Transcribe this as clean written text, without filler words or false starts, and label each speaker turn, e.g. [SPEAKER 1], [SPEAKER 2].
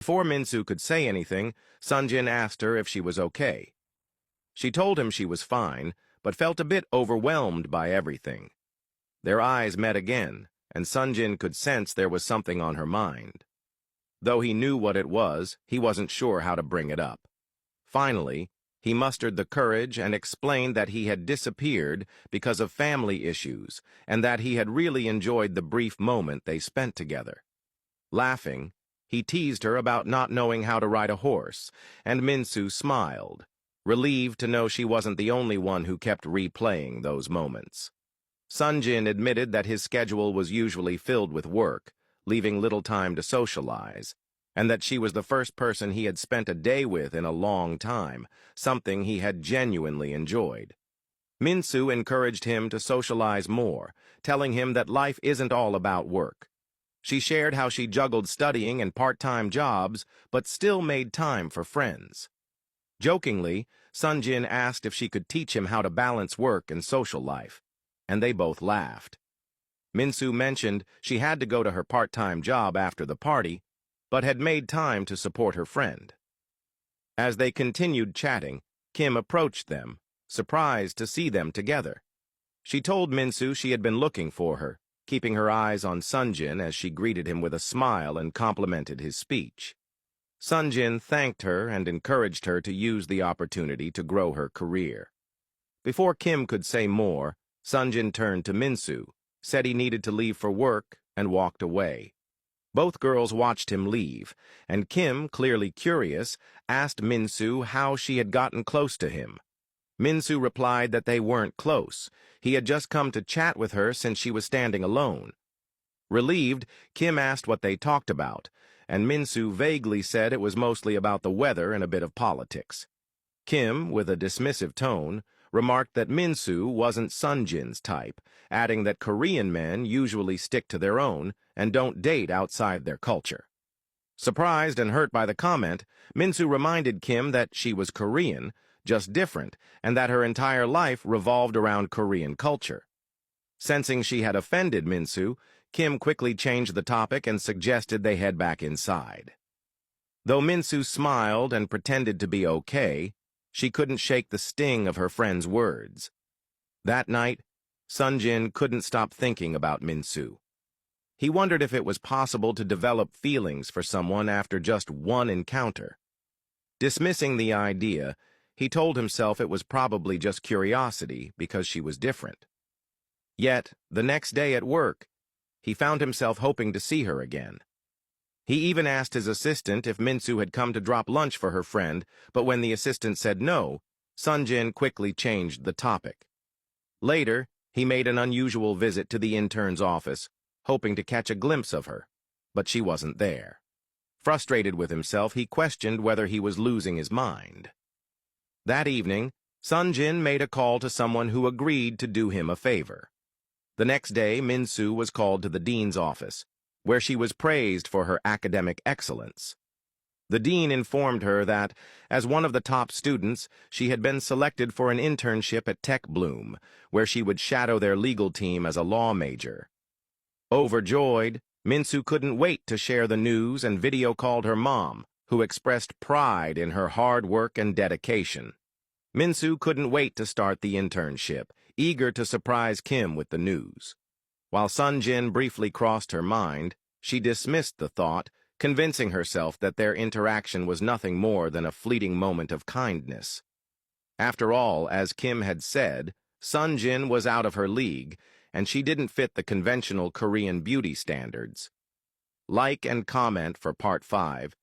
[SPEAKER 1] Before Minsu could say anything, Sunjin asked her if she was okay. She told him she was fine, but felt a bit overwhelmed by everything. Their eyes met again, and Sunjin could sense there was something on her mind. Though he knew what it was, he wasn't sure how to bring it up. Finally, he mustered the courage and explained that he had disappeared because of family issues and that he had really enjoyed the brief moment they spent together. Laughing, he teased her about not knowing how to ride a horse, and Minsu smiled, relieved to know she wasn't the only one who kept replaying those moments. Sunjin admitted that his schedule was usually filled with work, leaving little time to socialize, and that she was the first person he had spent a day with in a long time, something he had genuinely enjoyed. Minsu encouraged him to socialize more, telling him that life isn't all about work. She shared how she juggled studying and part-time jobs, but still made time for friends. Jokingly, Sunjin asked if she could teach him how to balance work and social life, and they both laughed. Minsu mentioned she had to go to her part-time job after the party, but had made time to support her friend. As they continued chatting, Kim approached them, surprised to see them together. She told Minsu she had been looking for her, keeping her eyes on Sunjin as she greeted him with a smile and complimented his speech. Sunjin thanked her and encouraged her to use the opportunity to grow her career. Before Kim could say more, Sunjin turned to Minsu, said he needed to leave for work, and walked away. Both girls watched him leave, and Kim, clearly curious, asked Minsu how she had gotten close to him. Minsu replied that they weren't close. He had just come to chat with her since she was standing alone. Relieved, Kim asked what they talked about, and Minsu vaguely said it was mostly about the weather and a bit of politics. Kim, with a dismissive tone, remarked that Minsu wasn't Sunjin's type, adding that Korean men usually stick to their own and don't date outside their culture. Surprised and hurt by the comment, Minsu reminded Kim that she was Korean, just different, and that her entire life revolved around Korean culture. Sensing she had offended Minsu, Kim quickly changed the topic and suggested they head back inside. Though Minsu smiled and pretended to be okay, she couldn't shake the sting of her friend's words. That night, Sunjin couldn't stop thinking about Minsu. He wondered if it was possible to develop feelings for someone after just one encounter. Dismissing the idea, he told himself it was probably just curiosity because she was different. Yet, the next day at work, he found himself hoping to see her again. He even asked his assistant if Minsu had come to drop lunch for her friend, but when the assistant said no, Sunjin quickly changed the topic. Later, he made an unusual visit to the intern's office, hoping to catch a glimpse of her, but she wasn't there. Frustrated with himself, he questioned whether he was losing his mind. That evening, Sunjin made a call to someone who agreed to do him a favor. The next day, Minsu was called to the dean's office, where she was praised for her academic excellence. The dean informed her that, as one of the top students, she had been selected for an internship at Tech Bloom, where she would shadow their legal team as a law major. Overjoyed, Minsu couldn't wait to share the news and video called her mom, who expressed pride in her hard work and dedication. Minsu couldn't wait to start the internship, eager to surprise Kim with the news. While Sunjin briefly crossed her mind, she dismissed the thought, convincing herself that their interaction was nothing more than a fleeting moment of kindness. After all, as Kim had said, Sunjin was out of her league, and she didn't fit the conventional Korean beauty standards. Like and comment for Part 5.